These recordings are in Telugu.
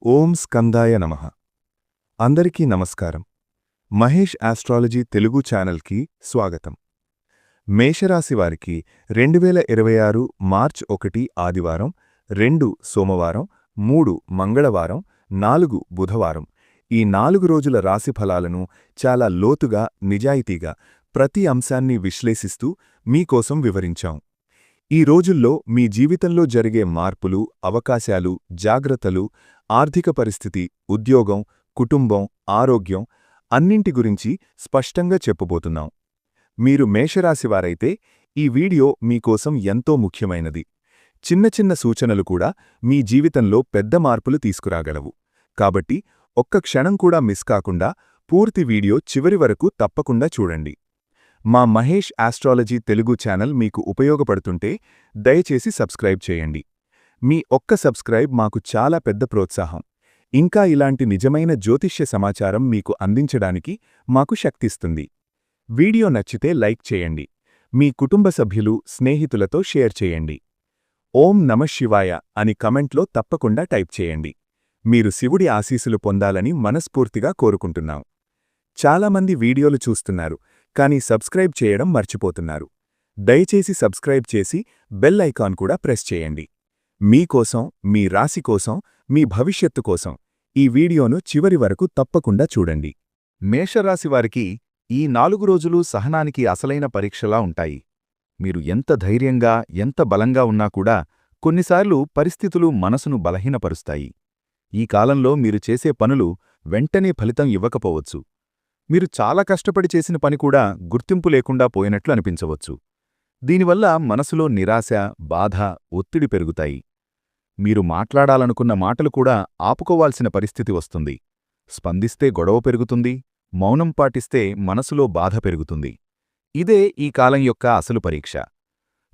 ఓం స్కందాయ నమః. అందరికీ నమస్కారం. మహేష్ ఆస్ట్రాలజీ తెలుగు ఛానల్కి స్వాగతం. మేషరాశి వారికి 2026 మార్చ్ 1 ఆదివారం, 2 సోమవారం, 3 మంగళవారం, 4 బుధవారం ఈ 4 రోజుల రాశి ఫలాలను చాలా లోతుగా, నిజాయితీగా ప్రతి అంశాన్ని విశ్లేషిస్తూ మీకోసం వివరించాం. ఈ రోజుల్లో మీ జీవితంలో జరిగే మార్పులు, అవకాశాలు, జాగ్రత్తలు, ఆర్థిక పరిస్థితి, ఉద్యోగం, కుటుంబం, ఆరోగ్యం అన్నింటి గురించి స్పష్టంగా చెప్పబోతున్నాం. మీరు మేషరాశివారైతే ఈ వీడియో మీకోసం ఎంతో ముఖ్యమైనది. చిన్న చిన్న సూచనలు కూడా మీ జీవితంలో పెద్ద మార్పులు తీసుకురాగలవు. కాబట్టి ఒక్క క్షణం కూడా మిస్ కాకుండా పూర్తి వీడియో చివరి వరకు తప్పకుండా చూడండి. మా మహేష్ ఆస్ట్రాలజీ తెలుగు ఛానల్ మీకు ఉపయోగపడుతుంటే దయచేసి సబ్స్క్రైబ్ చేయండి. మీ ఒక్క సబ్స్క్రైబ్ మాకు చాలా పెద్ద ప్రోత్సాహం. ఇంకా ఇలాంటి నిజమైన జ్యోతిష్య సమాచారం మీకు అందించడానికి మాకు శక్తిస్తుంది. వీడియో నచ్చితే లైక్ చేయండి. మీ కుటుంబ సభ్యులు, స్నేహితులతో షేర్ చేయండి. ఓం నమః శివాయ అని కమెంట్లో తప్పకుండా టైప్ చేయండి. మీరు శివుడి ఆశీస్సులు పొందాలని మనస్ఫూర్తిగా కోరుకుంటున్నాం. చాలామంది వీడియోలు చూస్తున్నారు, కానీ సబ్స్క్రైబ్ చేయడం మర్చిపోతున్నారు. దయచేసి సబ్స్క్రైబ్ చేసి బెల్ ఐకాన్ కూడా ప్రెస్ చేయండి. మీకోసం, మీ రాశి కోసం, మీ భవిష్యత్తు కోసం ఈ వీడియోను చివరి వరకు తప్పకుండా చూడండి. మేషరాశివారికి ఈ 4 రోజులు సహనానికి అసలైన పరీక్షలా ఉంటాయి. మీరు ఎంత ధైర్యంగా, ఎంత బలంగా ఉన్నా కూడా కొన్నిసార్లు పరిస్థితులు మనసును బలహీనపరుస్తాయి. ఈ కాలంలో మీరు చేసే పనులు వెంటనే ఫలితం ఇవ్వకపోవచ్చు. మీరు చాలా కష్టపడి చేసిన పని కూడా గుర్తింపు లేకుండా పోయినట్లు అనిపించవచ్చు. దీనివల్ల మనసులో నిరాశ, బాధ, ఒత్తిడి పెరుగుతాయి. మీరు మాట్లాడాలనుకున్న మాటలు కూడా ఆపుకోవాల్సిన పరిస్థితి వస్తుంది. స్పందిస్తే గొడవ పెరుగుతుంది, మౌనం పాటిస్తే మనసులో బాధ పెరుగుతుంది. ఇదే ఈ కాలం యొక్క అసలు పరీక్ష.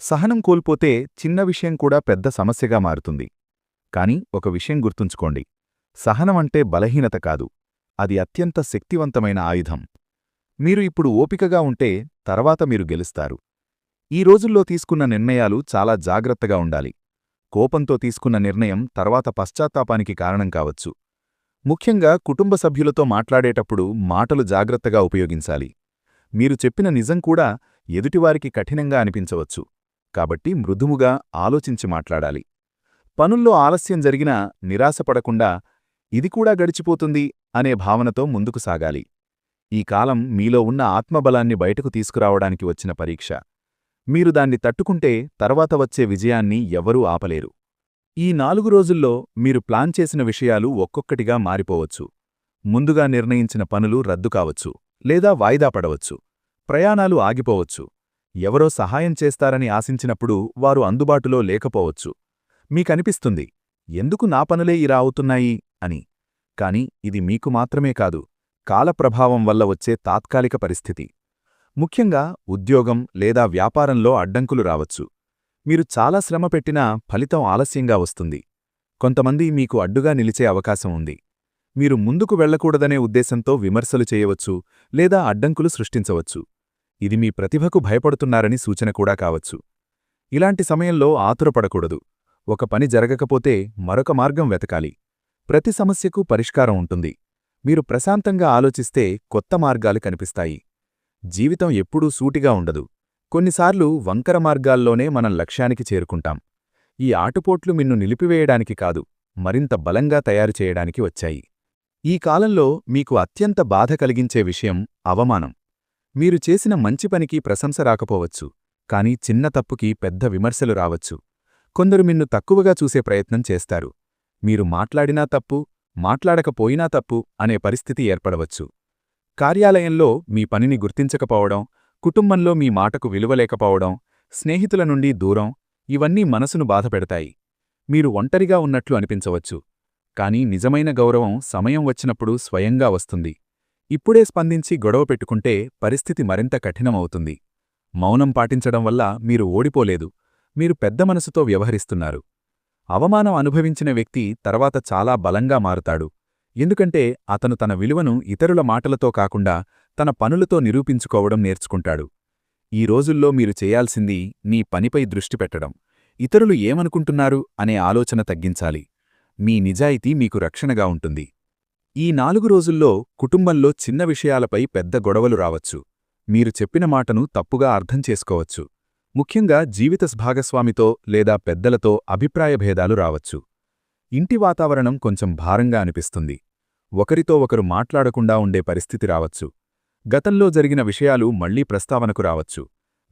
సహనం కోల్పోతే చిన్న విషయం కూడా పెద్ద సమస్యగా మారుతుంది. కాని ఒక విషయం గుర్తుంచుకోండి, సహనమంటే బలహీనత కాదు, అది అత్యంత శక్తివంతమైన ఆయుధం. మీరు ఇప్పుడు ఓపికగా ఉంటే తర్వాత మీరు గెలుస్తారు. ఈ రోజుల్లో తీసుకున్న నిర్ణయాలు చాలా జాగ్రత్తగా ఉండాలి. కోపంతో తీసుకున్న నిర్ణయం తర్వాత పశ్చాత్తాపానికి కారణం కావచ్చు. ముఖ్యంగా కుటుంబ సభ్యులతో మాట్లాడేటప్పుడు మాటలు జాగ్రత్తగా ఉపయోగించాలి. మీరు చెప్పిన నిజం కూడా ఎదుటివారికి కఠినంగా అనిపించవచ్చు. కాబట్టి మృదువుగా ఆలోచించి మాట్లాడాలి. పనుల్లో ఆలస్యం జరిగినా నిరాశపడకుండా ఇది కూడా గడిచిపోతుంది అనే భావనతో ముందుకు సాగాలి. ఈ కాలం మీలో ఉన్న ఆత్మబలాన్ని బయటకు తీసుకురావడానికి వచ్చిన పరీక్ష. మీరు దాన్ని తట్టుకుంటే తర్వాత వచ్చే విజయాన్ని ఎవరూ ఆపలేరు. ఈ 4 రోజుల్లో మీరు ప్లాన్ చేసిన విషయాలు ఒక్కొక్కటిగా మారిపోవచ్చు. ముందుగా నిర్ణయించిన పనులు రద్దు కావచ్చు, లేదా వాయిదా పడవచ్చు. ప్రయాణాలు ఆగిపోవచ్చు. ఎవరో సహాయం చేస్తారని ఆశించినప్పుడు వారు అందుబాటులో లేకపోవచ్చు. మీకనిపిస్తుంది, ఎందుకు నా పనులే ఇలా అవుతున్నాయి అని. కాని ఇది మీకు మాత్రమే కాదు, కాలప్రభావం వల్ల వచ్చే తాత్కాలిక పరిస్థితి. ముఖ్యంగా ఉద్యోగం లేదా వ్యాపారంలో అడ్డంకులు రావచ్చు. మీరు చాలా శ్రమ పెట్టినా ఫలితం ఆలస్యంగా వస్తుంది. కొంతమంది మీకు అడ్డుగా నిలిచే అవకాశం ఉంది. మీరు ముందుకు వెళ్లకూడదనే ఉద్దేశంతో విమర్శలు చేయవచ్చు, లేదా అడ్డంకులు సృష్టించవచ్చు. ఇది మీ ప్రతిభకు భయపడుతున్నారని సూచన కూడా కావచ్చు. ఇలాంటి సమయంలో ఆతురపడకూడదు. ఒక పని జరగకపోతే మరొక మార్గం వెతకాలి. ప్రతి సమస్యకు పరిష్కారం ఉంటుంది. మీరు ప్రశాంతంగా ఆలోచిస్తే కొత్త మార్గాలు కనిపిస్తాయి. జీవితం ఎప్పుడూ సూటిగా ఉండదు. కొన్నిసార్లు వంకర మార్గాల్లోనే మనం లక్ష్యానికి చేరుకుంటాం. ఈ ఆటుపోట్లు మిన్ను నిలిపివేయడానికి కాదు, మరింత బలంగా తయారు చేయడానికి వచ్చాయి. ఈ కాలంలో మీకు అత్యంత బాధ కలిగించే విషయం అవమానం. మీరు చేసిన మంచి పనికి ప్రశంస రాకపోవచ్చు, కాని చిన్న తప్పుకి పెద్ద విమర్శలు రావచ్చు. కొందరు మిన్ను తక్కువగా చూసే ప్రయత్నం చేస్తారు. మీరు మాట్లాడినా తప్పు, మాట్లాడకపోయినా తప్పు అనే పరిస్థితి ఏర్పడవచ్చు. కార్యాలయంలో మీ పనిని గుర్తించకపోవడం, కుటుంబంలో మీ మాటకు విలువలేకపోవడం, స్నేహితుల నుండి దూరం ఇవన్నీ మనసును బాధపెడతాయి. మీరు ఒంటరిగా ఉన్నట్లు అనిపించవచ్చు. కాని నిజమైన గౌరవం సమయం వచ్చినప్పుడు స్వయంగా వస్తుంది. ఇప్పుడే స్పందించి గొడవ పెట్టుకుంటే పరిస్థితి మరింత కఠినమవుతుంది. మౌనం పాటించడం వల్ల మీరు ఓడిపోలేదు, మీరు పెద్ద మనసుతో వ్యవహరిస్తున్నారు. అవమానం అనుభవించిన వ్యక్తి తర్వాత చాలా బలంగా మారుతాడు. ఎందుకంటే అతను తన విలువను ఇతరుల మాటలతో కాకుండా తన పనులతో నిరూపించుకోవడం నేర్చుకుంటాడు. ఈ రోజుల్లో మీరు చేయాల్సింది మీ పనిపై దృష్టి పెట్టడం, ఇతరులు ఏమనుకుంటున్నారు అనే ఆలోచన తగ్గించాలి. మీ నిజాయితీ మీకు రక్షణగా ఉంటుంది. ఈ 4 రోజుల్లో కుటుంబంలో చిన్న విషయాలపై పెద్ద గొడవలు రావచ్చు. మీరు చెప్పిన మాటను తప్పుగా అర్థం చేసుకోవచ్చు. ముఖ్యంగా జీవిత భాగస్వామితో లేదా పెద్దలతో అభిప్రాయభేదాలు రావచ్చు. ఇంటి వాతావరణం కొంచెం భారంగా అనిపిస్తుంది. ఒకరితో ఒకరు మాట్లాడకుండా ఉండే పరిస్థితి రావచ్చు. గతంలో జరిగిన విషయాలు మళ్లీ ప్రస్తావనకు రావచ్చు.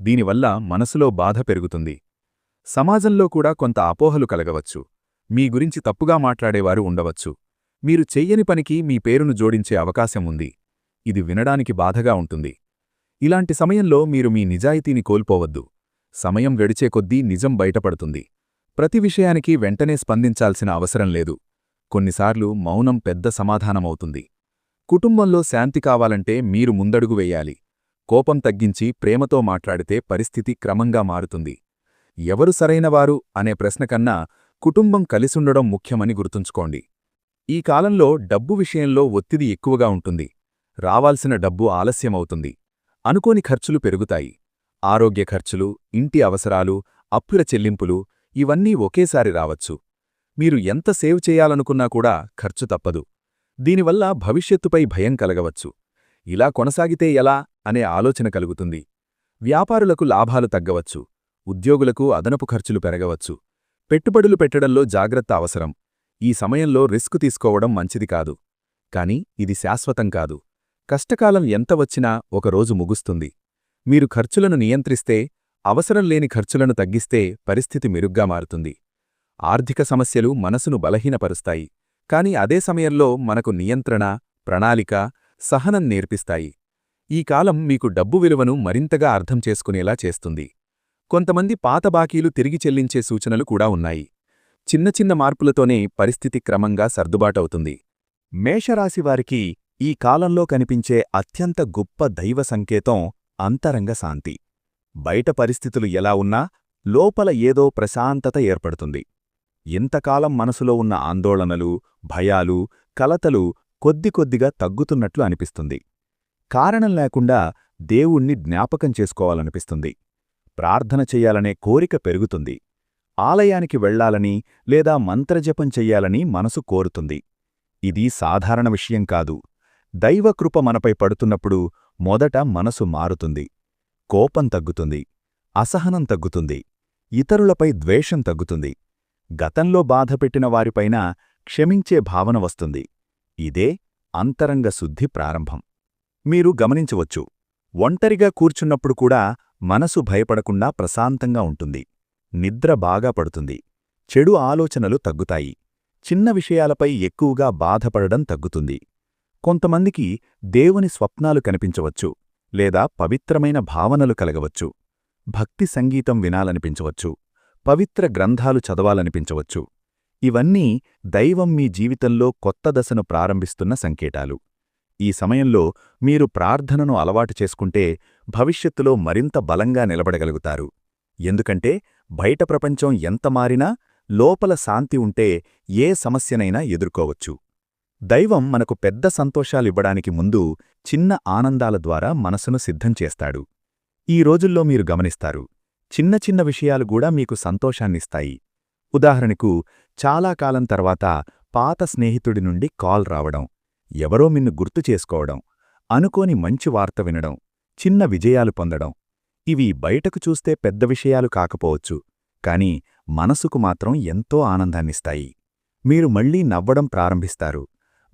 దీనివల్ల మనసులో బాధ పెరుగుతుంది. సమాజంలో కూడా కొంత అపోహలు కలగవచ్చు. మీ గురించి తప్పుగా మాట్లాడేవారు ఉండవచ్చు. మీరు చెయ్యని పనికి మీ పేరును జోడించే అవకాశం ఉంది. ఇది వినడానికి బాధగా ఉంటుంది. ఇలాంటి సమయంలో మీరు మీ నిజాయితీని కోల్పోవద్దు. సమయం గడిచే కొద్దీ నిజం బయటపడుతుంది. ప్రతి విషయానికి వెంటనే స్పందించాల్సిన అవసరం లేదు. కొన్నిసార్లు మౌనం పెద్ద సమాధానమవుతుంది. కుటుంబంలో శాంతి కావాలంటే మీరు ముందడుగు వెయ్యాలి. కోపం తగ్గించి ప్రేమతో మాట్లాడితే పరిస్థితి క్రమంగా మారుతుంది. ఎవరు సరైనవారు అనే ప్రశ్నకన్నా కుటుంబం కలిసుండడం ముఖ్యమని గుర్తుంచుకోండి. ఈ కాలంలో డబ్బు విషయంలో ఒత్తిడి ఎక్కువగా ఉంటుంది. రావాల్సిన డబ్బు ఆలస్యమవుతుంది. అనుకోని ఖర్చులు పెరుగుతాయి. ఆరోగ్య ఖర్చులు, ఇంటి అవసరాలు, అప్పుల చెల్లింపులు ఇవన్నీ ఒకేసారి రావచ్చు. మీరు ఎంత సేవ్ చేయాలనుకున్నా కూడా ఖర్చు తప్పదు. దీనివల్ల భవిష్యత్తుపై భయం కలగవచ్చు. ఇలా కొనసాగితే ఎలా అనే ఆలోచన కలుగుతుంది. వ్యాపారులకు లాభాలు తగ్గవచ్చు. ఉద్యోగులకు అదనపు ఖర్చులు పెరగవచ్చు. పెట్టుబడులు పెట్టడంలో జాగ్రత్త అవసరం. ఈ సమయంలో రిస్క్ తీసుకోవడం మంచిది కాదు. కాని ఇది శాశ్వతం కాదు. కష్టకాలం ఎంత వచ్చినా ఒకరోజు ముగుస్తుంది. మీరు ఖర్చులను నియంత్రిస్తే, అవసరం లేని ఖర్చులను తగ్గిస్తే పరిస్థితి మెరుగ్గా మారుతుంది. ఆర్థిక సమస్యలు మనసును బలహీనపరుస్తాయి. కాని అదే సమయంలో మనకు నియంత్రణ, ప్రణాళిక, సహనం నేర్పిస్తాయి. ఈ కాలం మీకు డబ్బు విలువను మరింతగా అర్థం చేసుకునేలా చేస్తుంది. కొంతమంది పాత బాకీలు తిరిగి చెల్లించే సూచనలు కూడా ఉన్నాయి. చిన్న చిన్న మార్పులతోనే పరిస్థితి క్రమంగా సర్దుబాటవుతుంది. మేషరాశివారికి ఈ కాలంలో కనిపించే అత్యంత గొప్ప దైవ సంకేతం అంతరంగ శాంతి. బయట పరిస్థితులు ఎలా ఉన్నా లోపల ఏదో ప్రశాంతత ఏర్పడుతుంది. ఇంతకాలం మనసులో ఉన్న ఆందోళనలు, భయాలు, కలతలు కొద్దికొద్దిగా తగ్గుతున్నట్లు అనిపిస్తుంది. కారణం లేకుండా దేవుణ్ణి జ్ఞాపకం చేసుకోవాలనిపిస్తుంది. ప్రార్థన చెయ్యాలనే కోరిక పెరుగుతుంది. ఆలయానికి వెళ్లాలని లేదా మంత్రజపం చెయ్యాలని మనసు కోరుతుంది. ఇది సాధారణ విషయం కాదు. దైవకృప మనపై పడుతున్నప్పుడు మొదట మనసు మారుతుంది. కోపం తగ్గుతుంది. అసహనం తగ్గుతుంది. ఇతరులపై ద్వేషం తగ్గుతుంది. గతంలో బాధపెట్టిన వారిపైన క్షమించే భావన వస్తుంది. ఇదే అంతరంగ శుద్ధి ప్రారంభం. మీరు గమనించవచ్చు, ఒంటరిగా కూర్చున్నప్పుడు కూడా మనసు భయపడకుండా ప్రశాంతంగా ఉంటుంది. నిద్ర బాగా పడుతుంది. చెడు ఆలోచనలు తగ్గుతాయి. చిన్న విషయాలపై ఎక్కువగా బాధపడడం తగ్గుతుంది. కొంతమందికి దేవుని స్వప్నాలు కనిపించవచ్చు, లేదా పవిత్రమైన భావనలు కలగవచ్చు. భక్తి సంగీతం వినాలనిపించవచ్చు. పవిత్ర గ్రంథాలు చదవాలనిపించవచ్చు. ఇవన్నీ దైవం మీ జీవితంలో కొత్త దశను ప్రారంభిస్తున్న సంకేతాలు. ఈ సమయంలో మీరు ప్రార్థనను అలవాటు చేసుకుంటే భవిష్యత్తులో మరింత బలంగా నిలబడగలుగుతారు. ఎందుకంటే బయట ప్రపంచం ఎంత మారినా లోపల శాంతి ఉంటే ఏ సమస్యనైనా ఎదుర్కోవచ్చు. దైవం మనకు పెద్ద సంతోషాలివ్వడానికి ముందు చిన్న ఆనందాల ద్వారా మనసును సిద్ధం చేస్తాడు. ఈ రోజుల్లో మీరు గమనిస్తారు, చిన్న చిన్న విషయాలు కూడా మీకు సంతోషాన్నిస్తాయి. ఉదాహరణకు, చాలా కాలం తర్వాత పాత స్నేహితుడి నుండి కాల్ రావడం, ఎవరో మిన్ను గుర్తు చేసుకోవడం, అనుకోని మంచి వార్త వినడం, చిన్న విజయాలు పొందడం. ఇవి బయటకు చూస్తే పెద్ద విషయాలు కాకపోవచ్చు, కాని మనసుకు మాత్రం ఎంతో ఆనందాన్నిస్తాయి. మీరు మళ్లీ నవ్వడం ప్రారంభిస్తారు.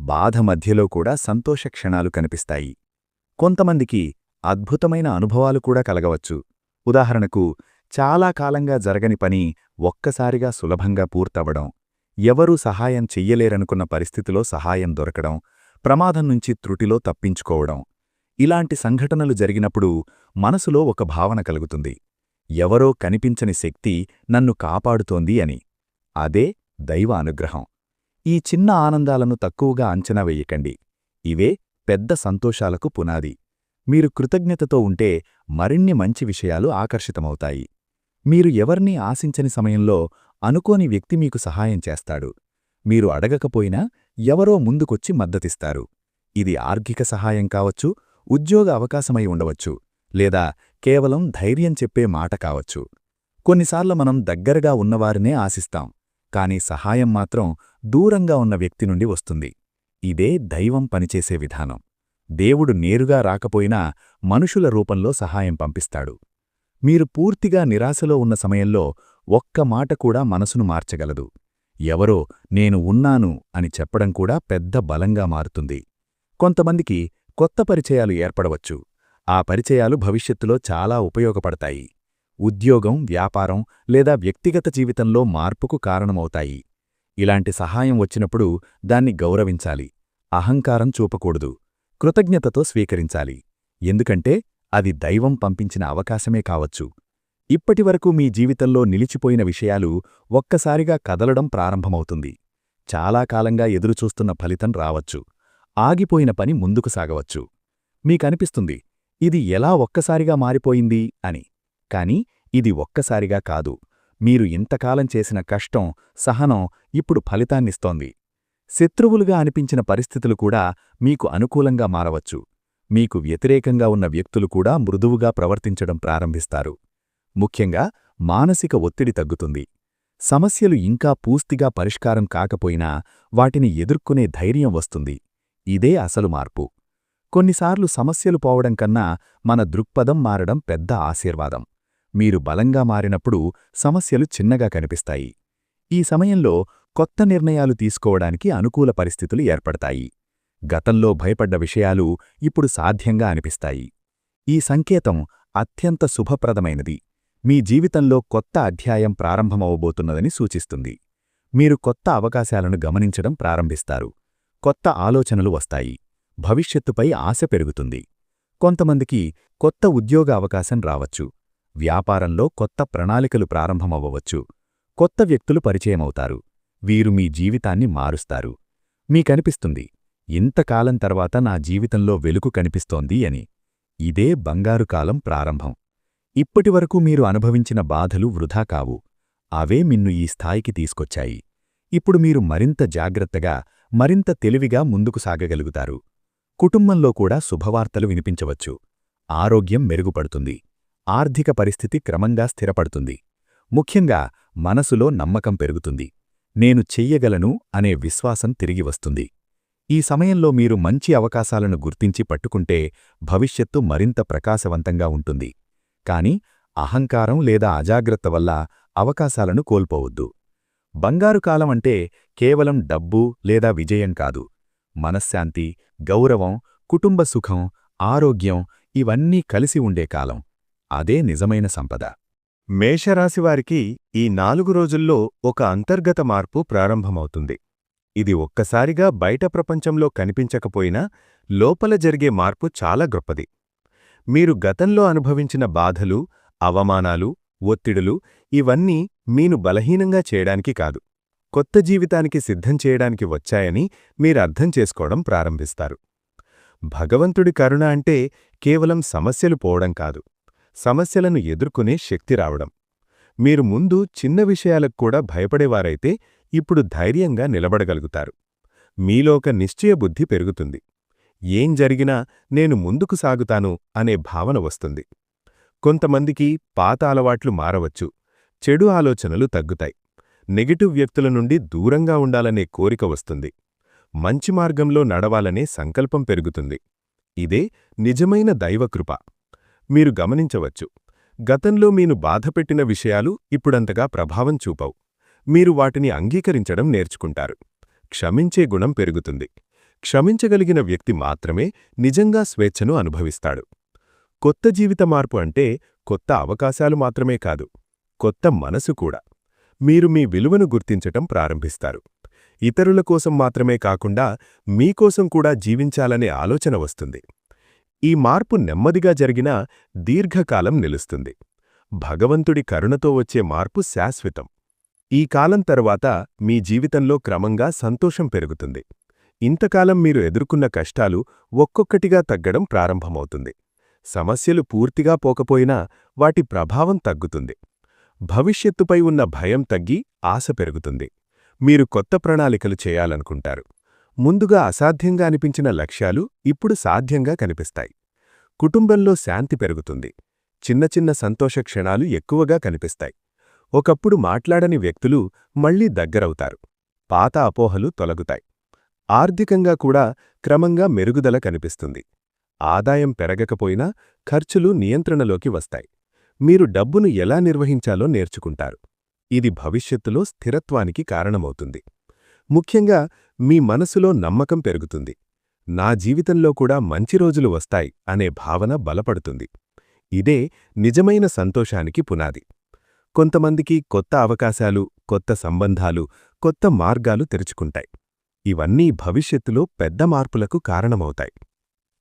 బాధ మధ్యలో కూడా సంతోష క్షణాలు కనిపిస్తాయి. కొంతమందికి అద్భుతమైన అనుభవాలు కూడా కలగవచ్చు. ఉదాహరణకు, చాలా కాలంగా జరగని పని ఒక్కసారిగా సులభంగా పూర్తవడం, ఎవరూ సహాయం చెయ్యలేరనుకున్న పరిస్థితిలో సహాయం దొరకడం, ప్రమాదం నుంచి త్రుటిలో తప్పించుకోవడం. ఇలాంటి సంఘటనలు జరిగినప్పుడు మనసులో ఒక భావన కలుగుతుంది, ఎవరో కనిపించని శక్తి నన్ను కాపాడుతోంది అని. అదే దైవ అనుగ్రహం. ఈ చిన్న ఆనందాలను తక్కువగా అంచనా వెయ్యకండి. ఇవే పెద్ద సంతోషాలకు పునాది. మీరు కృతజ్ఞతతో ఉంటే మరిన్ని మంచి విషయాలు ఆకర్షితమవుతాయి. మీరు ఎవర్నీ ఆశించని సమయంలో అనుకోని వ్యక్తి మీకు సహాయం చేస్తాడు. మీరు అడగకపోయినా ఎవరో ముందుకొచ్చి మద్దతిస్తారు. ఇది ఆర్థిక సహాయం కావచ్చు, ఉద్యోగ అవకాశమై ఉండవచ్చు, లేదా కేవలం ధైర్యం చెప్పే మాట కావచ్చు. కొన్నిసార్లు మనం దగ్గరగా ఉన్నవారినే ఆశిస్తాం, కాని సహాయం మాత్రం దూరంగా ఉన్న వ్యక్తి నుండి వస్తుంది. ఇదే దైవం పనిచేసే విధానం. దేవుడు నేరుగా రాకపోయినా మనుషుల రూపంలో సహాయం పంపిస్తాడు. మీరు పూర్తిగా నిరాశలో ఉన్న సమయంలో ఒక్క మాట కూడా మనసును మార్చగలదు. ఎవరో నేను ఉన్నాను అని చెప్పడం కూడా పెద్ద బలంగా మారుతుంది. కొంతమందికి కొత్త పరిచయాలు ఏర్పడవచ్చు. ఆ పరిచయాలు భవిష్యత్తులో చాలా ఉపయోగపడతాయి. ఉద్యోగం, వ్యాపారం లేదా వ్యక్తిగత జీవితంలో మార్పుకు కారణమవుతాయి. ఇలాంటి సహాయం వచ్చినప్పుడు దాన్ని గౌరవించాలి. అహంకారం చూపకూడదు. కృతజ్ఞతతో స్వీకరించాలి. ఎందుకంటే అది దైవం పంపించిన అవకాశమే కావచ్చు. ఇప్పటివరకు మీ జీవితంలో నిలిచిపోయిన విషయాలు ఒక్కసారిగా కదలడం ప్రారంభమవుతుంది. చాలా కాలంగా ఎదురుచూస్తున్న ఫలితం రావచ్చు. ఆగిపోయిన పని ముందుకు సాగవచ్చు. మీకనిపిస్తుంది, ఇది ఎలా ఒక్కసారిగా మారిపోయింది అని. కాని ఇది ఒక్కసారిగా కాదు. మీరు ఇంతకాలం చేసిన కష్టం, సహనం ఇప్పుడు ఫలితాన్నిస్తోంది. శత్రువులుగా అనిపించిన పరిస్థితులు కూడా మీకు అనుకూలంగా మారవచ్చు. మీకు వ్యతిరేకంగా ఉన్న వ్యక్తులు కూడా మృదువుగా ప్రవర్తించడం ప్రారంభిస్తారు. ముఖ్యంగా మానసిక ఒత్తిడి తగ్గుతుంది. సమస్యలు ఇంకా పూర్తిగా పరిష్కారం కాకపోయినా వాటిని ఎదుర్కొనే ధైర్యం వస్తుంది. ఇదే అసలు మార్పు. కొన్నిసార్లు సమస్యలు పోవడం కన్నా మన దృక్పథం మారడం పెద్ద ఆశీర్వాదం. మీరు బలంగా మారినప్పుడు సమస్యలు చిన్నగా కనిపిస్తాయి. ఈ సమయంలో కొత్త నిర్ణయాలు తీసుకోవడానికి అనుకూల పరిస్థితులు ఏర్పడతాయి. గతంలో భయపడ్డ విషయాలు ఇప్పుడు సాధ్యంగా అనిపిస్తాయి. ఈ సంకేతం అత్యంత శుభప్రదమైనది. మీ జీవితంలో కొత్త అధ్యాయం ప్రారంభమవబోతున్నదని సూచిస్తుంది. మీరు కొత్త అవకాశాలను గమనించడం ప్రారంభిస్తారు. కొత్త ఆలోచనలు వస్తాయి. భవిష్యత్తుపై ఆశ పెరుగుతుంది. కొంతమందికి కొత్త ఉద్యోగ అవకాశం రావచ్చు. వ్యాపారంలో కొత్త ప్రణాళికలు ప్రారంభమవ్వవచ్చు. కొత్త వ్యక్తులు పరిచయమవుతారు. వీరు మీ జీవితాన్ని మారుస్తారు. మీకనిపిస్తుంది, ఇంతకాలం తర్వాత నా జీవితంలో వెలుగు కనిపిస్తోంది అని. ఇదే బంగారు కాలం ప్రారంభం. ఇప్పటివరకు మీరు అనుభవించిన బాధలు వృధా కావు. అవే మిన్ను ఈ స్థాయికి తీసుకొచ్చాయి. ఇప్పుడు మీరు మరింత జాగ్రత్తగా, మరింత తెలివిగా ముందుకు సాగగలుగుతారు. కుటుంబంలో కూడా శుభవార్తలు వినిపించవచ్చు. ఆరోగ్యం మెరుగుపడుతుంది. ఆర్థిక పరిస్థితి క్రమంగా స్థిరపడుతుంది. ముఖ్యంగా మనసులో నమ్మకం పెరుగుతుంది. నేను చెయ్యగలను అనే విశ్వాసం తిరిగి వస్తుంది. ఈ సమయంలో మీరు మంచి అవకాశాలను గుర్తించి పట్టుకుంటే భవిష్యత్తు మరింత ప్రకాశవంతంగా ఉంటుంది. కాని అహంకారం లేదా అజాగ్రత్త వల్ల అవకాశాలను కోల్పోవద్దు. బంగారు కాలం అంటే కేవలం డబ్బు లేదా విజయం కాదు. మనశ్శాంతి, గౌరవం, కుటుంబ సుఖం, ఆరోగ్యం ఇవన్నీ కలిసి ఉండే కాలం. అదే నిజమైన సంపద. మేషరాశివారికి ఈ 4 రోజుల్లో ఒక అంతర్గత మార్పు ప్రారంభమవుతుంది. ఇది ఒక్కసారిగా బయట ప్రపంచంలో కనిపించకపోయినా లోపల జరిగే మార్పు చాలా గొప్పది. మీరు గతంలో అనుభవించిన బాధలు, అవమానాలు, ఒత్తిడులు ఇవన్నీ మీను బలహీనంగా చేయడానికి కాదు, కొత్త జీవితానికి సిద్ధం చేయడానికి వచ్చాయని మీరర్థం చేసుకోవడం ప్రారంభిస్తారు. భగవంతుడి కరుణ అంటే కేవలం సమస్యలు పోవడం కాదు, సమస్యలను ఎదుర్కొనే శక్తి రావడం. మీరు ముందు చిన్న విషయాలకు కూడా భయపడేవారైతే ఇప్పుడు ధైర్యంగా నిలబడగలుగుతారు. మీలో ఒక నిశ్చయబుద్ధి పెరుగుతుంది. ఏం జరిగినా నేను ముందుకు సాగుతాను అనే భావన వస్తుంది. కొంతమందికి పాత అలవాట్లు మారవచ్చు. చెడు ఆలోచనలు తగ్గుతాయి. నెగటివ్ వ్యక్తుల నుండి దూరంగా ఉండాలనే కోరిక వస్తుంది. మంచి మార్గంలో నడవాలనే సంకల్పం పెరుగుతుంది. ఇదే నిజమైన దైవకృప. మీరు గమనించవచ్చు, గతంలో మీను బాధపెట్టిన విషయాలు ఇప్పుడంతగా ప్రభావం చూపవు. మీరు వాటిని అంగీకరించడం నేర్చుకుంటారు. క్షమించే గుణం పెరుగుతుంది. క్షమించగలిగిన వ్యక్తి మాత్రమే నిజంగా స్వేచ్ఛను అనుభవిస్తాడు. కొత్త జీవిత మార్పు అంటే కొత్త అవకాశాలు మాత్రమే కాదు, కొత్త మనసు కూడా. మీరు మీ విలువను గుర్తించటం ప్రారంభిస్తారు. ఇతరుల కోసం మాత్రమే కాకుండా మీకోసం కూడా జీవించాలనే ఆలోచన వస్తుంది. ఈ మార్పు నెమ్మదిగా జరిగినా దీర్ఘకాలం నిలుస్తుంది. భగవంతుడి కరుణతో వచ్చే మార్పు శాశ్వతం. ఈ కాలం తరువాత మీ జీవితంలో క్రమంగా సంతోషం పెరుగుతుంది. ఇంతకాలం మీరు ఎదుర్కొన్న కష్టాలు ఒక్కొక్కటిగా తగ్గడం ప్రారంభమవుతుంది. సమస్యలు పూర్తిగా పోకపోయినా వాటి ప్రభావం తగ్గుతుంది. భవిష్యత్తుపై ఉన్న భయం తగ్గి ఆశ పెరుగుతుంది. మీరు కొత్త ప్రణాళికలు చేయాలనుకుంటారు. ముందుగా అసాధ్యంగా అనిపించిన లక్ష్యాలు ఇప్పుడు సాధ్యంగా కనిపిస్తాయి. కుటుంబంలో శాంతి పెరుగుతుంది. చిన్న చిన్న సంతోష క్షణాలు ఎక్కువగా కనిపిస్తాయి. ఒకప్పుడు మాట్లాడని వ్యక్తులు మళ్లీ దగ్గరవుతారు. పాత అపోహలు తొలగుతాయి. ఆర్థికంగా కూడా క్రమంగా మెరుగుదల కనిపిస్తుంది. ఆదాయం పెరగకపోయినా ఖర్చులు నియంత్రణలోకి వస్తాయి. మీరు డబ్బును ఎలా నిర్వహించాలో నేర్చుకుంటారు. ఇది భవిష్యత్తులో స్థిరత్వానికి కారణమవుతుంది. ముఖ్యంగా మీ మనసులో నమ్మకం పెరుగుతుంది. నా జీవితంలో కూడా మంచి రోజులు వస్తాయి అనే భావన బలపడుతుంది. ఇదే నిజమైన సంతోషానికి పునాది. కొంతమందికి కొత్త అవకాశాలు, కొత్త సంబంధాలు, కొత్త మార్గాలు తెరుచుకుంటాయి. ఇవన్నీ భవిష్యత్తులో పెద్ద మార్పులకు కారణమవుతాయి.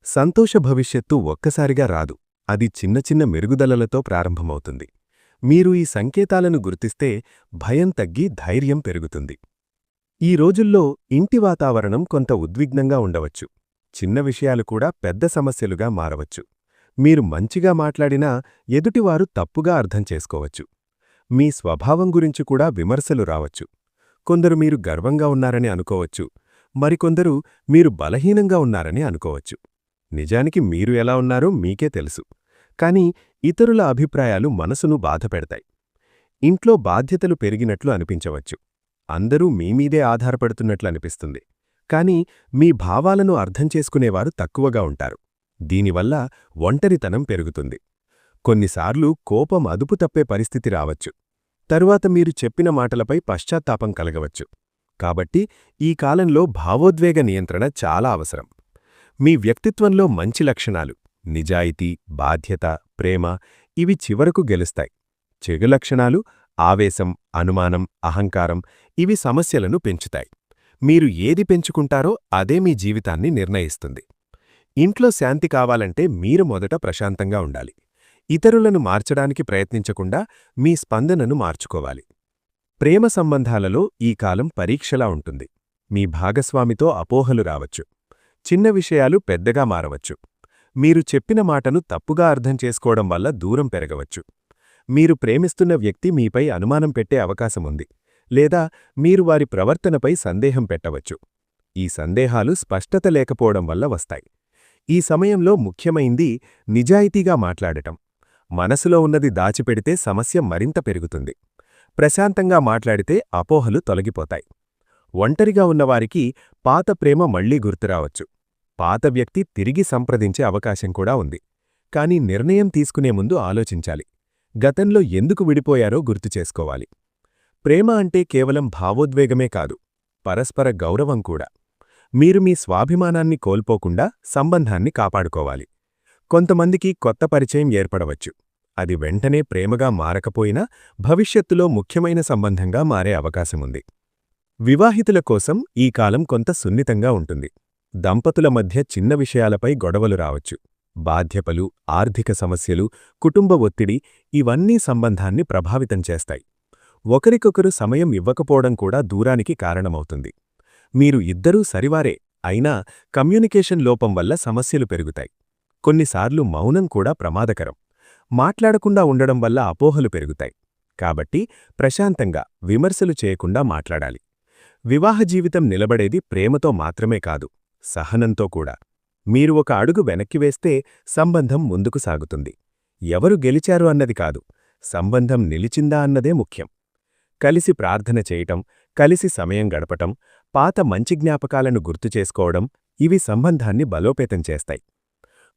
సంతోష భవిష్యత్తు ఒక్కసారిగా రాదు. అది చిన్న చిన్న మెరుగుదలలతో ప్రారంభమవుతుంది. మీరు ఈ సంకేతాలను గుర్తిస్తే భయం తగ్గి ధైర్యం పెరుగుతుంది. ఈ రోజుల్లో ఇంటి వాతావరణం కొంత ఉద్విగ్నంగా ఉండవచ్చు. చిన్న విషయాలు కూడా పెద్ద సమస్యలుగా మారవచ్చు. మీరు మంచిగా మాట్లాడినా ఎదుటివారు తప్పుగా అర్థం చేసుకోవచ్చు. మీ స్వభావం గురించి కూడా విమర్శలు రావచ్చు. కొందరు మీరు గర్వంగా ఉన్నారని అనుకోవచ్చు. మరికొందరు మీరు బలహీనంగా ఉన్నారని అనుకోవచ్చు. నిజానికి మీరు ఎలా ఉన్నారో మీకే తెలుసు. కానీ ఇతరుల అభిప్రాయాలు మనసును బాధపెడతాయి. ఇంట్లో బాధ్యతలు పెరిగినట్లు అనిపించవచ్చు. అందరూ మీమీదే ఆధారపడుతున్నట్లు అనిపిస్తుంది. కానీ మీ భావాలను అర్థం చేసుకునేవారు తక్కువగా ఉంటారు. దీనివల్ల ఒంటరితనం పెరుగుతుంది. కొన్నిసార్లు కోపం అదుపు తప్పే పరిస్థితి రావచ్చు. తరువాత మీరు చెప్పిన మాటలపై పశ్చాత్తాపం కలగవచ్చు. కాబట్టి ఈ కాలంలో భావోద్వేగ నియంత్రణ చాలా అవసరం. మీ వ్యక్తిత్వంలో మంచి లక్షణాలు, నిజాయితీ, బాధ్యత, ప్రేమ ఇవి చివరకు గెలుస్తాయి. చెడు లక్షణాలు, ఆవేశం, అనుమానం, అహంకారం ఇవి సమస్యలను పెంచుతాయి. మీరు ఏది పెంచుకుంటారో అదే మీ జీవితాన్ని నిర్ణయిస్తుంది. ఇంట్లో శాంతి కావాలంటే మీరు మొదట ప్రశాంతంగా ఉండాలి. ఇతరులను మార్చడానికి ప్రయత్నించకుండా మీ స్పందనను మార్చుకోవాలి. ప్రేమ సంబంధాలలో ఈ కాలం పరీక్షలా ఉంటుంది. మీ భాగస్వామితో అపోహలు రావచ్చు. చిన్న విషయాలు పెద్దగా మారవచ్చు. మీరు చెప్పిన మాటను తప్పుగా అర్థం చేసుకోవడం వల్ల దూరం పెరగవచ్చు. మీరు ప్రేమిస్తున్న వ్యక్తి మీపై అనుమానం పెట్టే అవకాశముంది. లేదా మీరు వారి ప్రవర్తనపై సందేహం పెట్టవచ్చు. ఈ సందేహాలు స్పష్టత లేకపోవడం వల్ల వస్తాయి. ఈ సమయంలో ముఖ్యమైంది నిజాయితీగా మాట్లాడటం. మనసులో ఉన్నది దాచిపెడితే సమస్య మరింత పెరుగుతుంది. ప్రశాంతంగా మాట్లాడితే అపోహలు తొలగిపోతాయి. ఒంటరిగా ఉన్నవారికి పాత ప్రేమ మళ్లీ గుర్తురావచ్చు. పాత వ్యక్తి తిరిగి సంప్రదించే అవకాశం కూడా ఉంది. కానీ నిర్ణయం తీసుకునే ముందు ఆలోచించాలి. గతంలో ఎందుకు విడిపోయారో గుర్తుచేసుకోవాలి. ప్రేమ అంటే కేవలం భావోద్వేగమే కాదు, పరస్పర గౌరవం కూడా. మీరు మీ స్వాభిమానాన్ని కోల్పోకుండా సంబంధాన్ని కాపాడుకోవాలి. కొంతమందికి కొత్త పరిచయం ఏర్పడవచ్చు. అది వెంటనే ప్రేమగా మారకపోయినా భవిష్యత్తులో ముఖ్యమైన సంబంధంగా మారే అవకాశముంది. వివాహితుల కోసం ఈ కాలం కొంత సున్నితంగా ఉంటుంది. దంపతుల మధ్య చిన్న విషయాలపై గొడవలు రావచ్చు. బాధ్యతలు, ఆర్థిక సమస్యలు, కుటుంబ ఒత్తిడి ఇవన్నీ సంబంధాన్ని ప్రభావితం చేస్తాయి. ఒకరికొకరు సమయం ఇవ్వకపోవడం కూడా దూరానికి కారణమవుతుంది. మీరు ఇద్దరూ సరివారే అయినా కమ్యూనికేషన్ లోపం వల్ల సమస్యలు పెరుగుతాయి. కొన్నిసార్లు మౌనం కూడా ప్రమాదకరం. మాట్లాడకుండా ఉండడం వల్ల అపోహలు పెరుగుతాయి. కాబట్టి ప్రశాంతంగా, విమర్శలు చేయకుండా మాట్లాడాలి. వివాహ జీవితం నిలబడేది ప్రేమతో మాత్రమే కాదు, సహనంతో కూడా. మీరు ఒక అడుగు వెనక్కి వేస్తే సంబంధం ముందుకు సాగుతుంది. ఎవరు గెలిచారు అన్నది కాదు, సంబంధం నిలిచిందా అన్నదే ముఖ్యం. కలిసి ప్రార్థన చేయటం, కలిసి సమయం గడపటం, పాత మంచి జ్ఞాపకాలను గుర్తుచేసుకోవడం ఇవి సంబంధాన్ని బలోపేతం చేస్తాయి.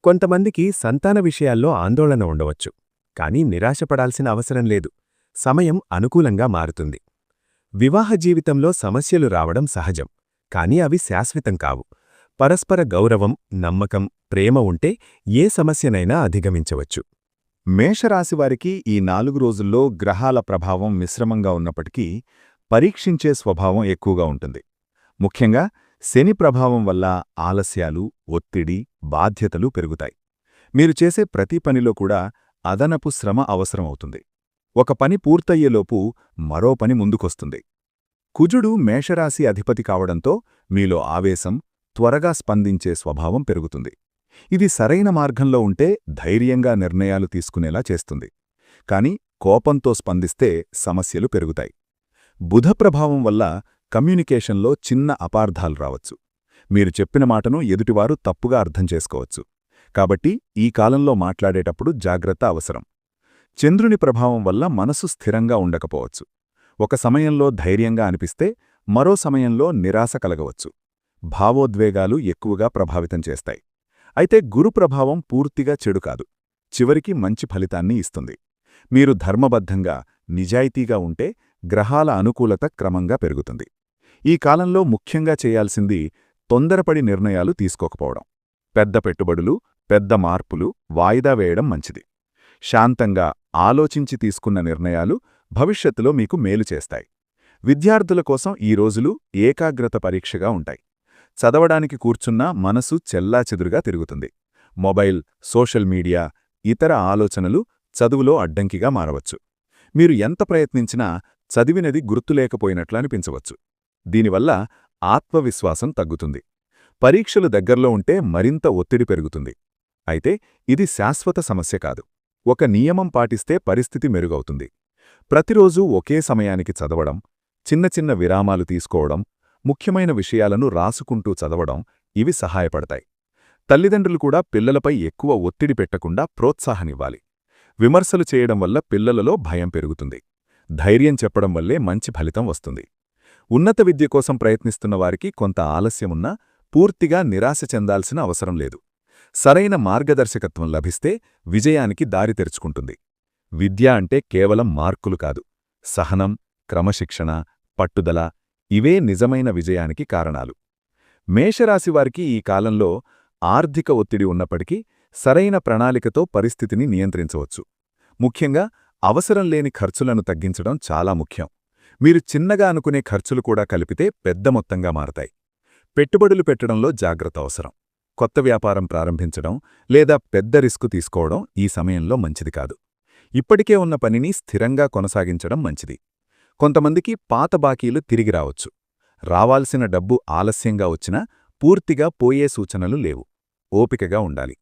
కొంతమందికి సంతాన విషయాల్లో ఆందోళన ఉండవచ్చు. కానీ నిరాశపడాల్సిన అవసరం లేదు. సమయం అనుకూలంగా మారుతుంది. వివాహ జీవితంలో సమస్యలు రావడం సహజం. కానీ అవి శాశ్వతం కావు. పరస్పర గౌరవం, నమ్మకం, ప్రేమ ఉంటే ఏ సమస్యనైనా అధిగమించవచ్చు. మేషరాశివారికి ఈ 4 రోజుల్లో గ్రహాల ప్రభావం మిశ్రమంగా ఉన్నప్పటికీ పరీక్షించే స్వభావం ఎక్కువగా ఉంటుంది. ముఖ్యంగా శని ప్రభావం వల్ల ఆలస్యాలు, ఒత్తిడి, బాధ్యతలు పెరుగుతాయి. మీరు చేసే ప్రతి పనిలో కూడా అదనపు శ్రమ అవసరమవుతుంది. ఒక పని పూర్తయ్యేలోపు మరో పని ముందుకొస్తుంది. కుజుడు మేషరాశి అధిపతి కావడంతో మీలో ఆవేశం, త్వరగా స్పందించే స్వభావం పెరుగుతుంది. ఇది సరైన మార్గంలో ఉంటే ధైర్యంగా నిర్ణయాలు తీసుకునేలా చేస్తుంది. కాని కోపంతో స్పందిస్తే సమస్యలు పెరుగుతాయి. బుధ ప్రభావం వల్ల కమ్యూనికేషన్లో చిన్న అపార్థాలు రావచ్చు. మీరు చెప్పిన మాటను ఎదుటివారు తప్పుగా అర్థం చేసుకోవచ్చు. కాబట్టి ఈ కాలంలో మాట్లాడేటప్పుడు జాగ్రత్త అవసరం. చంద్రుని ప్రభావం వల్ల మనసు స్థిరంగా ఉండకపోవచ్చు. ఒక సమయంలో ధైర్యంగా అనిపిస్తే మరో సమయంలో నిరాశ కలగవచ్చు. భావోద్వేగాలు ఎక్కువగా ప్రభావితం చేస్తాయి. అయితే గురు ప్రభావం పూర్తిగా చెడు కాదు, చివరికి మంచి ఫలితాన్ని ఇస్తుంది. మీరు ధర్మబద్ధంగా, నిజాయితీగా ఉంటే గ్రహాల అనుకూలత క్రమంగా పెరుగుతుంది. ఈ కాలంలో ముఖ్యంగా చేయాల్సింది తొందరపడి నిర్ణయాలు తీసుకోకపోవడం. పెద్ద పెట్టుబడులు, పెద్ద మార్పులు వాయిదా వేయడం మంచిది. శాంతంగా ఆలోచించి తీసుకున్న నిర్ణయాలు భవిష్యత్తులో మీకు మేలు చేస్తాయి. విద్యార్థుల కోసం ఈ రోజులు ఏకాగ్రత పరీక్షగా ఉంటాయి. చదవడానికి కూర్చున్నా మనసు చెల్లాచెదురుగా తిరుగుతుంది. మొబైల్, సోషల్ మీడియా, ఇతర ఆలోచనలు చదువులో అడ్డంకిగా మారవచ్చు. మీరు ఎంత ప్రయత్నించినా చదివినది గుర్తులేకపోయినట్లు అనిపించవచ్చు. దీనివల్ల ఆత్మవిశ్వాసం తగ్గుతుంది. పరీక్షలు దగ్గర్లో ఉంటే మరింత ఒత్తిడి పెరుగుతుంది. అయితే ఇది శాశ్వత సమస్య కాదు. ఒక నియమం పాటిస్తే పరిస్థితి మెరుగవుతుంది. ప్రతిరోజూ ఒకే సమయానికి చదవడం, చిన్న చిన్న విరామాలు తీసుకోవడం, ముఖ్యమైన విషయాలను రాసుకుంటూ చదవడం ఇవి సహాయపడతాయి. తల్లిదండ్రులు కూడా పిల్లలపై ఎక్కువ ఒత్తిడి పెట్టకుండా ప్రోత్సాహనివ్వాలి. విమర్శలు చేయడం వల్ల పిల్లలలో భయం పెరుగుతుంది. ధైర్యం చెప్పడం వల్లే మంచి ఫలితం వస్తుంది. ఉన్నత విద్య కోసం ప్రయత్నిస్తున్న వారికి కొంత ఆలస్యమున్నా పూర్తిగా నిరాశ చెందాల్సిన అవసరం లేదు. సరైన మార్గదర్శకత్వం లభిస్తే విజయానికి దారి తెరుచుకుంటుంది. విద్య అంటే కేవలం మార్కులు కాదు, సహనం, క్రమశిక్షణ, పట్టుదల ఇవే నిజమైన విజయానికి కారణాలు. మేషరాశివారికి ఈ కాలంలో ఆర్థిక ఒత్తిడి ఉన్నప్పటికీ సరైన ప్రణాళికతో పరిస్థితిని నియంత్రించవచ్చు. ముఖ్యంగా అవసరం లేని ఖర్చులను తగ్గించడం చాలా ముఖ్యం. మీరు చిన్నగా అనుకునే ఖర్చులు కూడా కలిపితే పెద్ద మొత్తంగా మారతాయి. పెట్టుబడులు పెట్టడంలో జాగ్రత్త అవసరం. కొత్త వ్యాపారం ప్రారంభించడం లేదా పెద్ద రిస్కు తీసుకోవడం ఈ సమయంలో మంచిది కాదు. ఇప్పటికే ఉన్న పనిని స్థిరంగా కొనసాగించడం మంచిది. కొంతమందికి పాత బాకీలు తిరిగి రావచ్చు. రావాల్సిన డబ్బు ఆలస్యంగా వచ్చినా పూర్తిగా పోయే సూచనలు లేవు. ఓపికగా ఉండాలి.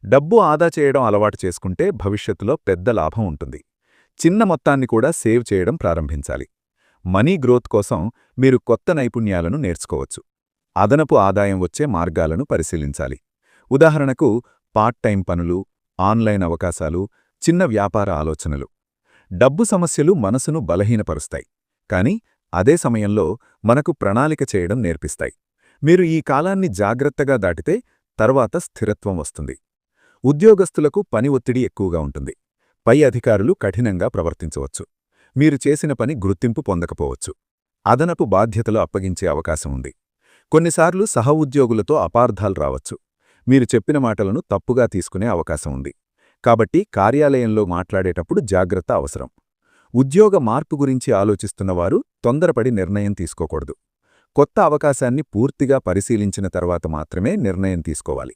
డబ్బు ఆదా చేయడం అలవాటు చేసుకుంటే భవిష్యత్తులో పెద్ద లాభం ఉంటుంది. చిన్న మొత్తాన్ని కూడా సేవ్ చేయడం ప్రారంభించాలి. మనీ గ్రోత్ కోసం మీరు కొత్త నైపుణ్యాలను నేర్చుకోవచ్చు. అదనపు ఆదాయం వచ్చే మార్గాలను పరిశీలించాలి. ఉదాహరణకు పార్ట్ టైం పనులు, ఆన్లైన్ అవకాశాలు, చిన్న వ్యాపార ఆలోచనలు. డబ్బు సమస్యలు మనసును బలహీనపరుస్తాయి, కానీ అదే సమయంలో మనకు ప్రణాళిక చేయడం నేర్పిస్తాయి. మీరు ఈ కాలాన్ని జాగ్రత్తగా దాటితే తర్వాత స్థిరత్వం వస్తుంది. ఉద్యోగస్తులకు పని ఒత్తిడి ఎక్కువగా ఉంటుంది. పై అధికారులు కఠినంగా ప్రవర్తించవచ్చు. మీరు చేసిన పని గుర్తింపు పొందకపోవచ్చు. అదనపు బాధ్యతలు అప్పగించే అవకాశం ఉంది. కొన్నిసార్లు సహ ఉద్యోగులతో అపార్థాలు రావచ్చు. మీరు చెప్పిన మాటలను తప్పుగా తీసుకునే అవకాశం ఉంది. కాబట్టి కార్యాలయంలో మాట్లాడేటప్పుడు జాగ్రత్త అవసరం. ఉద్యోగ మార్పు గురించి ఆలోచిస్తున్నవారు తొందరపడి నిర్ణయం తీసుకోకూడదు. కొత్త అవకాశాన్ని పూర్తిగా పరిశీలించిన తర్వాత మాత్రమే నిర్ణయం తీసుకోవాలి.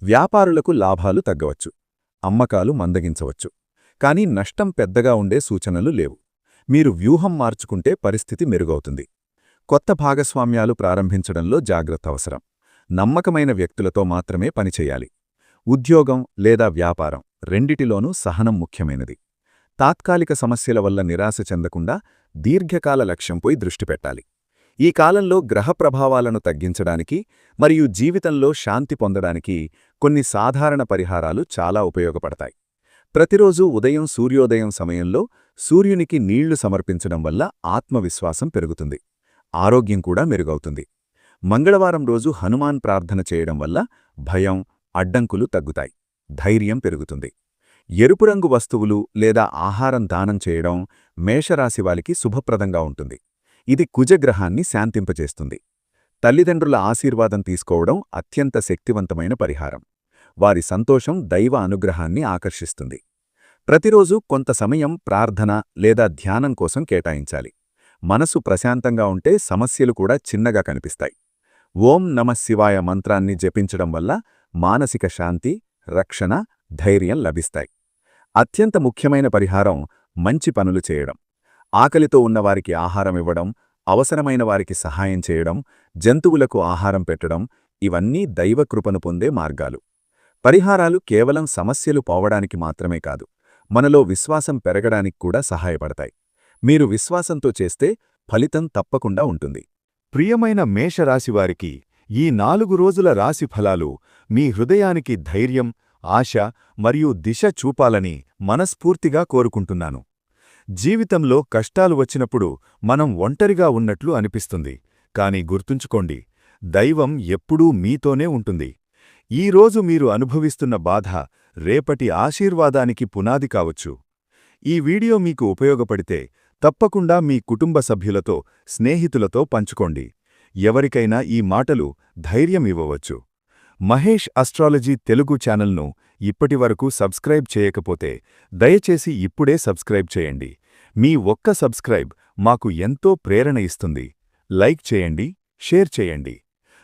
వ్యాపారులకు లాభాలు తగ్గవచ్చు, అమ్మకాలు మందగించవచ్చు, కానీ నష్టం పెద్దగా ఉండే సూచనలు లేవు. మీరు వ్యూహం మార్చుకుంటే పరిస్థితి మెరుగవుతుంది. కొత్త భాగస్వామ్యాలు ప్రారంభించడంలో జాగ్రత్త అవసరం. నమ్మకమైన వ్యక్తులతో మాత్రమే పనిచేయాలి. ఉద్యోగం లేదా వ్యాపారం రెండిటిలోనూ సహనం ముఖ్యమైనది. తాత్కాలిక సమస్యల వల్ల నిరాశ చెందకుండా దీర్ఘకాల లక్ష్యంపై దృష్టి పెట్టాలి. ఈ కాలంలో గ్రహ ప్రభావాలను తగ్గించడానికి మరియు జీవితంలో శాంతి పొందడానికి కొన్ని సాధారణ పరిహారాలు చాలా ఉపయోగపడతాయి. ప్రతిరోజూ ఉదయం సూర్యోదయం సమయంలో సూర్యునికి నీళ్లు సమర్పించడం వల్ల ఆత్మవిశ్వాసం పెరుగుతుంది. ఆరోగ్యం కూడా మెరుగవుతుంది. మంగళవారం రోజు హనుమాన్ ప్రార్థన చేయడం వల్ల భయం, అడ్డంకులు తగ్గుతాయి. ధైర్యం పెరుగుతుంది. ఎరుపు రంగు వస్తువులు లేదా ఆహారం దానం చేయడం మేషరాశివారికి శుభప్రదంగా ఉంటుంది. ఇది కుజగ్రహాన్ని శాంతింపజేస్తుంది. తల్లిదండ్రుల ఆశీర్వాదం తీసుకోవడం అత్యంత శక్తివంతమైన పరిహారం. వారి సంతోషం దైవ అనుగ్రహాన్ని ఆకర్షిస్తుంది. ప్రతిరోజు కొంత సమయం ప్రార్థన లేదా ధ్యానం కోసం కేటాయించాలి. మనసు ప్రశాంతంగా ఉంటే సమస్యలు కూడా చిన్నగా కనిపిస్తాయి. ఓం నమః శివాయ మంత్రాన్ని జపించడం వల్ల మానసిక శాంతి, రక్షణ, ధైర్యం లభిస్తాయి. అత్యంత ముఖ్యమైన పరిహారం మంచి పనులు చేయడం. ఆకలితో ఉన్నవారికి ఆహారం ఇవ్వడం, అవసరమైన వారికి సహాయం చేయడం, జంతువులకు ఆహారం పెట్టడం ఇవన్నీ దైవకృపను పొందే మార్గాలు. పరిహారాలు కేవలం సమస్యలు పోవడానికి మాత్రమే కాదు, మనలో విశ్వాసం పెరగడానికి కూడా సహాయపడతాయి. మీరు విశ్వాసంతో చేస్తే ఫలితం తప్పకుండా ఉంటుంది. ప్రియమైన మేషరాశివారికి ఈ 4 రోజుల రాశిఫలాలు మీ హృదయానికి ధైర్యం, ఆశ మరియు దిశ చూపాలని మనస్ఫూర్తిగా కోరుకుంటున్నాను. జీవితంలో కష్టాలు వచ్చినప్పుడు మనం ఒంటరిగా ఉన్నట్లు అనిపిస్తుంది. కాని గుర్తుంచుకోండి, దైవం ఎప్పుడూ మీతోనే ఉంటుంది. ఈరోజు మీరు అనుభవిస్తున్న బాధ రేపటి ఆశీర్వాదానికి పునాది కావచ్చు. ఈ వీడియో మీకు ఉపయోగపడితే తప్పకుండా మీ కుటుంబ సభ్యులతో, స్నేహితులతో పంచుకోండి. ఎవరికైనా ఈ మాటలు ధైర్యం ఇవ్వవచ్చు. మహేష్ ఆస్ట్రాలజీ తెలుగు ఛానల్ను ఇప్పటివరకు సబ్స్క్రైబ్ చేయకపోతే దయచేసి ఇప్పుడే సబ్స్క్రైబ్ చేయండి. మీ ఒక్క సబ్స్క్రైబ్ మాకు ఎంతో ప్రేరణ ఇస్తుంది. లైక్ చేయండి, షేర్ చేయండి.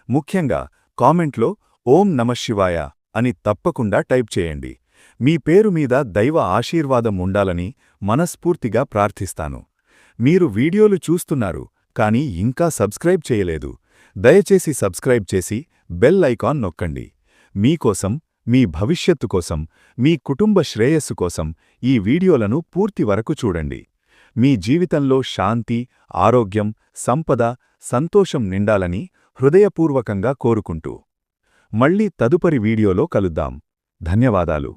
ముఖ్యంగా కామెంట్లో ఓం నమఃశివాయ అని తప్పకుండా టైప్ చేయండి. మీ పేరు మీద దైవ ఆశీర్వాదం ఉండాలని మనస్ఫూర్తిగా ప్రార్థిస్తాను. మీరు వీడియోలు చూస్తున్నారు కానీ ఇంకా సబ్స్క్రైబ్ చేయలేదు. దయచేసి సబ్స్క్రైబ్ చేసి బెల్ ఐకాన్ నొక్కండి. మీకోసం, మీ భవిష్యత్తు కోసం, మీ కుటుంబ శ్రేయస్సు కోసం ఈ వీడియోలను పూర్తి వరకు చూడండి. మీ జీవితంలో శాంతి, ఆరోగ్యం, సంపద, సంతోషం నిండాలని హృదయపూర్వకంగా కోరుకుంటూ మళ్ళీ తదుపరి వీడియోలో కలుద్దాం. ధన్యవాదాలు.